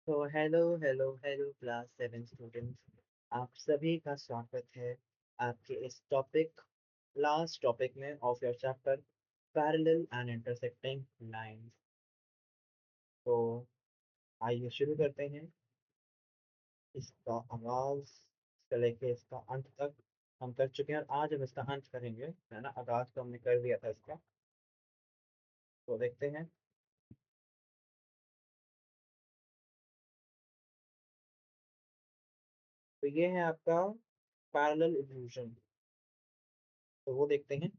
तो hello hello hello class 7 students. आप सभी का स्वागत है आपके इस टॉपिक लास्ट टॉपिक में of your chapter parallel and intersecting lines. तो आइए शुरू करते हैं। इसका आगाज से लेके इसका अंत तक हम कर चुके हैं और आज हम इसका अंत करेंगे, है ना। आगाज तो हमने कर दिया था इसका, तो देखते हैं। तो ये है आपका पैरेलल इल्यूजन, तो वो देखते हैं।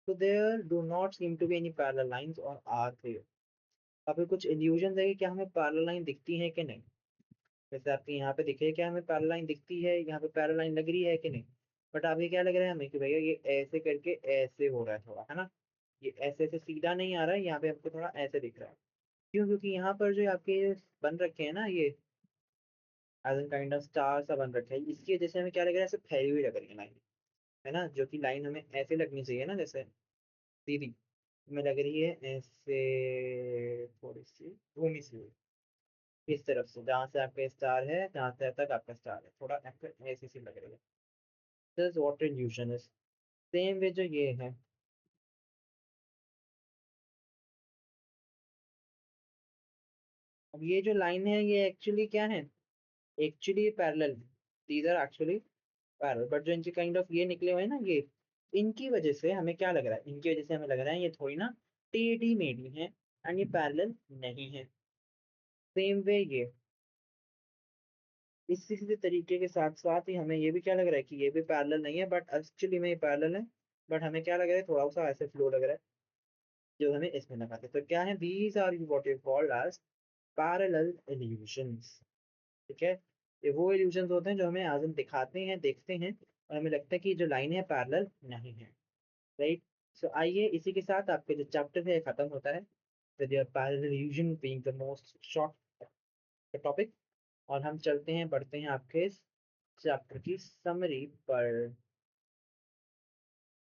तो there do not seem to be any parallel lines और आर देयर। अभी कुछ इल्यूजन है कि क्या हमें पैरेलल लाइन दिखती है कि नहीं। जैसे आपके यहाँ पे दिखे क्या हमें पैरेलल लाइन दिखती है, यहाँ पे पैरेलल लाइन लग रही है कि नहीं। बट अभी क्या लग रहा है हमें कि भैया ये ऐसे करके ऐसे हो रहा है थोड़ा, है ना। ये ऐसे ऐसे सीधा नहीं आ रहा है, यहाँ पे आपको थोड़ा ऐसे दिख रहा है। क्यों? क्योंकि यहाँ पर जो आपके बन रखे हैं ना, ये as an kind of star सा बन रखे हैं, इसकी वजह से हमें क्या लग रहा है, ऐसे फैली हुई लग रही है लाइन, है ना। जो कि लाइन हमें ऐसे लगनी चाहिए ना, जैसे सीधी, हमें लग रही है ऐसे थोड़ी सी घूमी सी हुई। इस तरफ से जहाँ से आपका स्टार है, जहाँ से अब तक आपका स्टार है, थोड़ा ऐसी सी लग रही है। This water evolution is same way जो ये है। अब ये जो लाइन है ये एक्चुअली क्या है, actually parallel, these are actually parallel, but जो इनके काइंड ऑफ ये निकले हुए हैं ना, ये इनकी वजह से हमें क्या लग रहा है, इनकी वजह से हमें लग रहा है ये थोड़ी ना टेढ़ी मेढ़ी है एंड ये पैरेलल नहीं है। सेम वे ये इसी सीधे तरीके के साथ साथ ही हमें ये भी क्या लग रहा है कि ये भी पैरेलल नहीं है, बट एक्चुअली में ये पैरेलल है। बट हमें क्या लग रहा है, थोड़ा सा ऐसे फ्लो लग रहा है जो हमें इसमें लगाते हैं। तो क्या है, these are what you called as parallel illusions. ठीक है। ये वो इल्यूशंस होते हैं जो हमें आज हम दिखाते हैं, देखते हैं और हमें लगता है कि जो लाइन है पैरेलल नहीं है। राइट। सो आइए इसी के साथ आपके जो चैप्टर है ये खत्म होता है, with your parallel illusion being the most short topic. और हम चलते हैं, बढ़ते हैं आपके इस चैप्टर की समरी पर।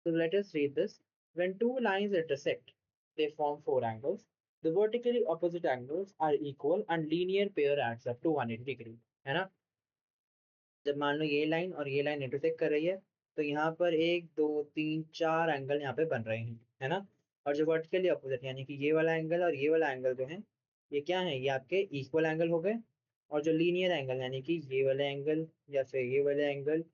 So let us read this. When two lines intersect, they form four angles. The vertically opposite angles are equal and linear pair adds up to 180 degree. है ना। जब मान लो ये लाइन और ये लाइन इंटरसेक्ट कर रही है, तो यहाँ पर एक दो तीन चार एंगल यहाँ पे बन रहे हैं, है ना। और जो वर्टिकली अपोजिट यानी कि ये वाला एंगल और ये वाला एंगल जो है, ये क्या है, ये आपके इक्वल एंगल हो गए। और जो लीनियर एंगल यानी कि ये वाले एंगल या फिर ये वाले एंगल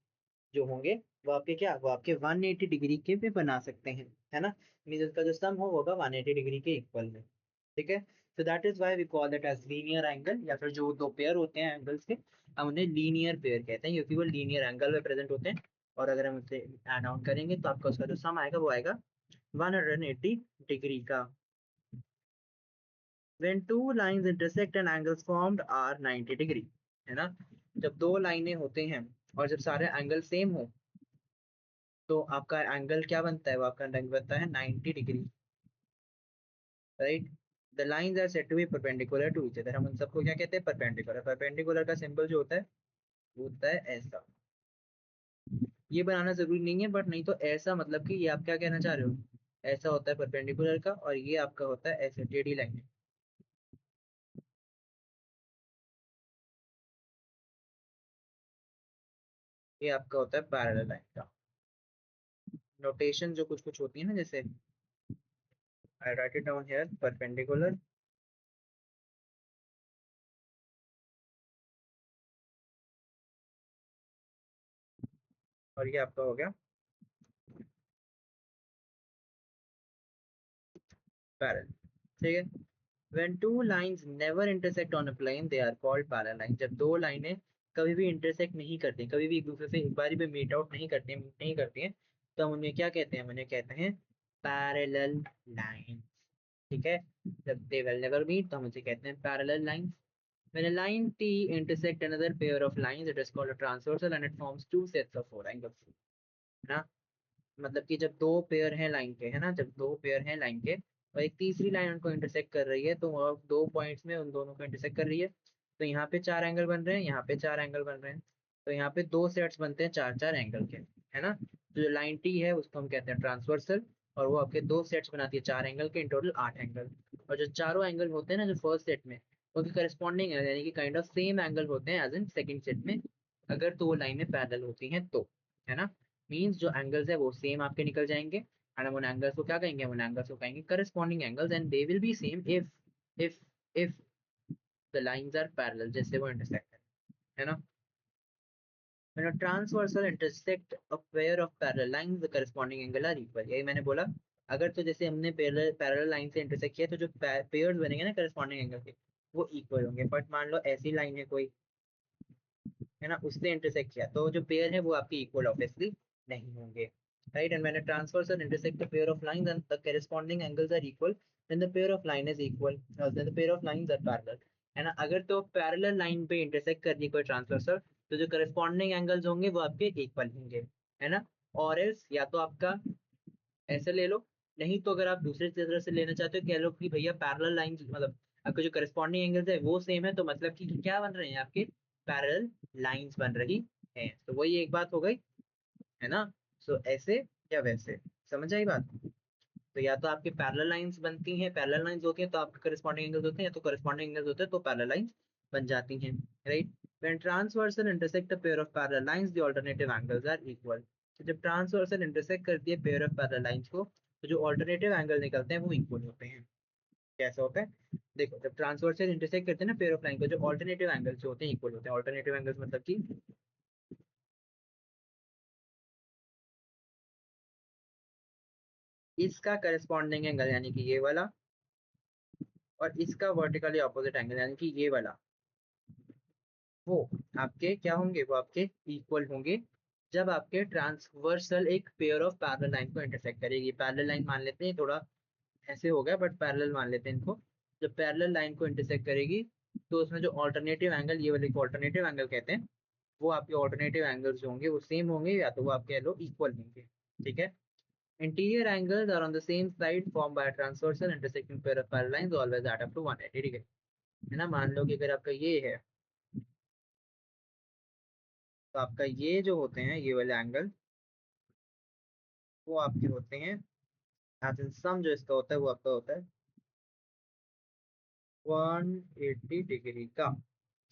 जो होंगे, वो आपके क्या, वो आपके 180 डिग्री के भी बना सकते हैं, है ना। मीन्स इसका जो सम हो होगा 180 डिग्री के इक्वल में। ठीक है। So that is why we call that as linear angle, या फिर जो दो पेयर होते हैं एंगल्स के, हम उन्हें लीनियर पेयर कहते हैं क्योंकि वो लीनियर एंगल में प्रेजेंट होते हैं। और अगर हम उसे ऐड ऑन करेंगे तो आपका उसका जो सम आएगा वो आएगा 180 डिग्री का। When two lines intersect and angles formed are 90 degree, है ना। जब दो लाइनें होते हैं और जब सारे एंगल सेम हो, तो आपका एंगल क्या बनता है, वो आपका एंगल बनता है 90 degree. Right. The lines are said to be perpendicular to each other. हम उन सबको क्या कहते हैं, परपेंडिकुलर। परपेंडिकुलर का सिंबल जो होता है वो होता है ऐसा। ये बनाना जरूरी नहीं है, बट नहीं तो ऐसा मतलब कि ये आप क्या कहना चाह रहे हो, ऐसा होता है परपेंडिकुलर का, और ये आपका होता है ऐसे टेढ़ी लाइन। ये आपका होता है पैरेलल लाइन का नोटेशन। जो कुछ कुछ होती है ना, जैसे I write it down here perpendicular, और ये आपका हो गया पैरेलल। ठीक है। When two lines never intersect on a plane, they are called parallel lines. जब दो लाइनें कभी भी इंटरसेक्ट नहीं करती, कभी भी एक दूसरे से एक बारी भी मीट आउट नहीं करती, नहीं करती हैं, तो हम उन्हें क्या कहते हैं, हम उन्हें कहते हैं पैरेलल लाइंस। ठीक है। जब they will never meet तो हम उसे कहते हैं parallel lines. When a line T intersect another pair of lines, it is called a transversal and it forms two sets of four angles. है ना। मतलब कि जब दो पेयर हैं लाइन के, है ना, जब दो पेयर हैं लाइन के और एक तीसरी लाइन उनको इंटरसेक्ट कर रही है, तो वो दो पॉइंट्स में उन दोनों को इंटरसेक्ट कर रही है, तो यहाँ पे चार एंगल बन रहे हैं, यहाँ पे चार एंगल बन रहे हैं। तो यहाँ पे दो सेट्स बनते हैं चार चार एंगल के, है ना। तो जो लाइन टी है उसको हम कहते हैं ट्रांसवर्सल, और वो आपके दो सेट्स बनाती है 4 एंगल के, इन टोटल 8 एंगल। और जो चारों एंगल होते हैं ना जो फर्स्ट सेट में, उनके करस्पॉन्डिंग यानी कि काइंड ऑफ सेम एंगल होते हैं एज इन सेकंड सेट में, अगर तो वो लाइनें पैरेलल होती हैं तो, है ना। मींस जो एंगल्स है वो सेम आपके निकल जाएंगे, एंड हम उन एंगल्स को क्या कहेंगे, उन एंगल्स को कहेंगे corresponding angles, and they will be same if if the lines are parallel, जैसे वो इंटरसेक्ट है ना। When a transversal intersect a pair of parallel lines, the corresponding angle are equal। यही मैंने बोला, अगर तो जैसे हमने पैरेलल लाइन से इंटरसेक्ट किया तो जो पेयर्स बनेंगे ना करस्पॉन्डिंग एंगल के, वो इक्वल होंगे। बट मान लो ऐसी लाइन है कोई, है ना, उससे इंटरसेक्ट किया तो जो पेयर है वो आपके इक्वल ऑब्वियसली नहीं होंगे, right. And when a transversal intersect a pair of lines and the corresponding angles are equal, then the pair of line is equal, then the pair of lines are parallel, है ना। अगर तो parallel line पे intersect कर रही है कोई transversal, तो जो करस्पॉन्डिंग एंगल्स होंगे वो आपके इक्वल होंगे, है ना। और एल्स या तो आपका ऐसे ले लो, नहीं तो अगर आप दूसरे तरह से लेना चाहते हो, कह लो कि भैया पैरेलल लाइंस मतलब आपके जो करस्पॉन्डिंग एंगल्स है वो सेम है, तो मतलब कि क्या बन रहे हैं आपके पैरेलल लाइंस बन रही हैं, तो वही एक बात हो गई, है ना। सो ऐसे या वैसे, समझ आई बात। तो या तो आपके पैरेलल लाइंस बनती हैं, पैरेलल लाइंस होती हैं तो आपके करस्पॉन्डिंग एंगल्स होते हैं, या तो करस्पॉन्डिंग एंगल्स होते हैं तो पैरेलल लाइंस बन जाती हैं, right. When transversal intersect a pair of parallel lines the alternative angles are equal. तो जब ट्रांसवर्सल इंटरसेक्ट करती है पेयर ऑफ पैरेलल लाइंस को, तो जो अल्टरनेटिव एंगल निकलते हैं वो इक्वल होते हैं। कैसे होता है, देखो जब ट्रांसवर्सल इंटरसेक्ट करते हैं ना पेयर ऑफ लाइन को, जो अल्टरनेटिव एंगल्स जो होते हैं इक्वल होते हैं। अल्टरनेटिव एंगल्स मतलब कि इसका करस्पॉन्डिंग एंगल यानी कि ये वाला, और इसका वर्टिकली ऑपोजिट एंगल यानी कि ये वाला, वो आपके क्या होंगे, वो आपके इक्वल होंगे जब आपके ट्रांसवर्सल एक पेयर ऑफ पैरेलल लाइन को इंटरसेक्ट करेगी। पैरेलल लाइन मान लेते हैं, थोड़ा ऐसे हो गया बट पैरेलल मान लेते हैं इनको। जब पैरेलल लाइन को इंटरसेक्ट करेगी तो उसमें जो ऑल्टरनेटिव एंगल, ये वाले को ऑल्टरनेटिव एंगल कहते हैं, वो आपके ऑल्टरनेटिव एंगल्स जो होंगे वो सेम होंगे, या तो वो आप कह लो इक्वल होंगे, ठीक है। Interior angles are on the same side form by transversal intersecting pair of parallel lines always add up to 180 degree, है ना। मान लो कि अगर आपका ये है, तो आपका ये जो होते हैं ये वाले एंगल, वो आपके होते हैं एज इन सम, जो इसका होता है वो आपका होता है 180 डिग्री का,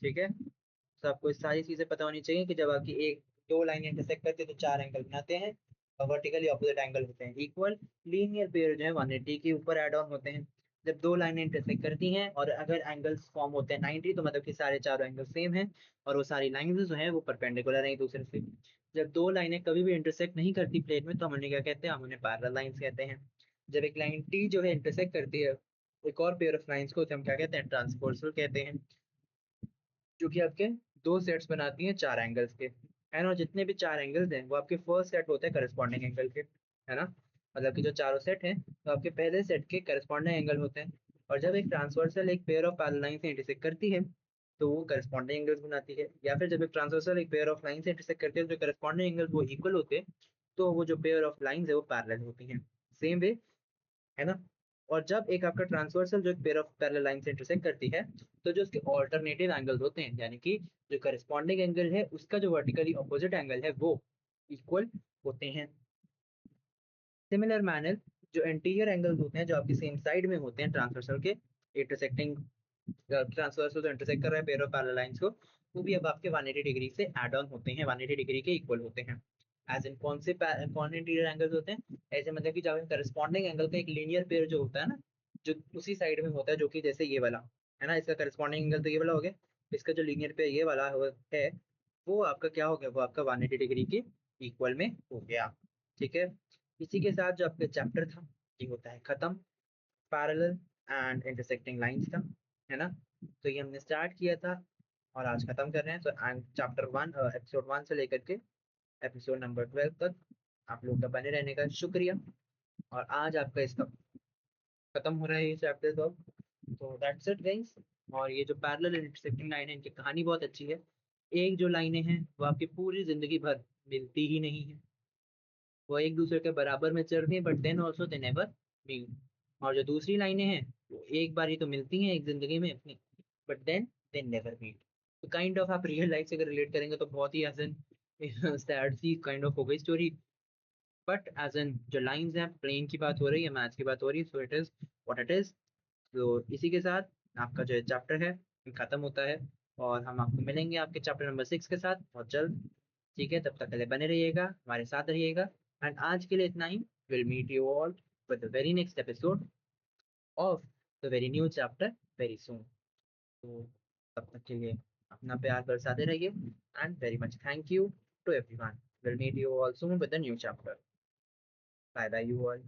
ठीक है। तो आपको इस सारी चीजें पता होनी चाहिए कि जब आपकी एक दो लाइन इंटरसेक्ट करती है तो चार एंगल बनाते हैं, और वर्टिकली ऑपोजिट एंगल होते हैं इक्वल। लीनियर पेयर जो है 180 के ऊपर एड ऑन होते हैं। जब दो लाइनें इंटरसेक्ट करती हैं और अगर एंगल्स फॉर्म होते हैं 90, तो मतलब कि सारे चारों एंगल सेम हैं, और वो सारी लाइंस जो है वो परपेंडिकुलर है एक दूसरे से। जब दो लाइनें कभी भी इंटरसेक्ट नहीं करती प्लेन में, तो हम उन्हें क्या कहते हैं, हम उन्हें पैरेलल लाइंस कहते हैं। जब एक लाइन टी जो है इंटरसेक्ट करती है एक और पेयर ऑफ लाइंस को, तो हम क्या कहते हैं, ट्रांसवर्सल कहते हैं, जो कि आपके दो सेट्स बनाती हैं चार एंगल्स के, है ना। और जितने भी चार एंगल्स हैं वो आपके फर्स्ट सेट होते हैं करस्पॉन्डिंग एंगल के, है ना। मतलब कि जो चारों सेट हैं तो आपके पहले सेट के करस्पॉन्डिंग एंगल होते हैं। और जब एक ट्रांसवर्सल एक पेयर ऑफ पैरेलल लाइन से इंटरसेक्ट करती है तो वो करस्पॉन्डिंग एंगल्स बनाती है, या फिर जब एक ट्रांसवर्सल एक पेयर ऑफ लाइन से इंटरसेक्ट करती है तो जो करस्पॉन्डिंग एंगल वो इक्वल होते हैं, तो वो जो पेयर ऑफ लाइंस है वो पैरेलल होती हैं, सेम वे, है ना। और जब एक आपका ट्रांसवर्सल जो एक पेयर ऑफ पैरेलल लाइन से इंटरसेक्ट करती है, तो जो उसके ऑल्टरनेटिव एंगल्स होते हैं, यानी कि जो करस्पॉन्डिंग एंगल है उसका जो वर्टिकली ऑपोजिट एंगल है वो इक्वल होते हैं। सिमिलर मैनर, जो एंटीरियर एंगल्स होते हैं जो आपकी सेम साइड में होते हैं ट्रांसवर्सल के इंटरसेक्टिंग, ट्रांसवर्सल जो इंटरसेक्ट कर रहा है पेयर ऑफ पैरेलल लाइंस को, वो भी अब आपके 180 डिग्री से एड ऑन होते हैं, 180 डिग्री के इक्वल होते हैं। एज इन कौन इंटीरियर एंगल्स होते हैं, ऐसे मतलब कि जब करस्पॉन्डिंग एंगल का एक लीनियर पेयर जो होता है ना, जो उसी साइड में होता है, जो कि जैसे ये वाला है ना, इसका करस्पॉन्डिंग एंगल तो ये वाला हो गया, इसका जो लीनियर पेयर ये वाला है, वो आपका क्या हो गया, वो आपका 180 डिग्री के इक्वल में हो गया, ठीक है। इसी के साथ जो आपका चैप्टर था ये होता है खत्म, पैरेलल एंड इंटरसेक्टिंग लाइंस का, है ना। तो ये हमने स्टार्ट किया था और आज खत्म कर रहे हैं। तो चैप्टर 1 एपिसोड 1 से लेकर के एपिसोड नंबर 12 तक आप लोग का बने रहने का शुक्रिया। और आज आपका इसका खत्म हो रहा है ये चैप्टर तो दैट्स इट गाइस। और ये जो पैरेलल इंटरसेक्टिंग लाइन है इनकी कहानी बहुत अच्छी है। एक जो लाइनें हैं वो आपकी पूरी जिंदगी भर मिलती ही नहीं है, वो एक दूसरे के बराबर में चल रही है, but then also they never meet. और जो दूसरी लाइनें हैं वो एक बार ही तो मिलती हैं एक जिंदगी में अपनी, but then they never meet. तो काइंड ऑफ आप रियल लाइफ से अगर रिलेट करेंगे तो बहुत ही आसान सैड सी काइंड ऑफ हो गई स्टोरी। बट एज एन जो लाइंस हैं, प्लेन की बात हो रही है, मैथ्स की बात हो रही है, so it is what it is. तो इसी के साथ आपका जो चैप्टर है खत्म होता है, और हम आपको मिलेंगे आपके चैप्टर नंबर 6 के साथ बहुत जल्द। ठीक है, तब तक के लिए बने रहिएगा, हमारे साथ रहिएगा। एंड आज के लिए इतना ही। Will meet you all with the very next episode of the very new chapter very soon. तो तब तक के लिए अपना प्यार बरसाते रहिए, and very much thank you to everyone. Will meet you all soon with the new chapter. Bye bye you all.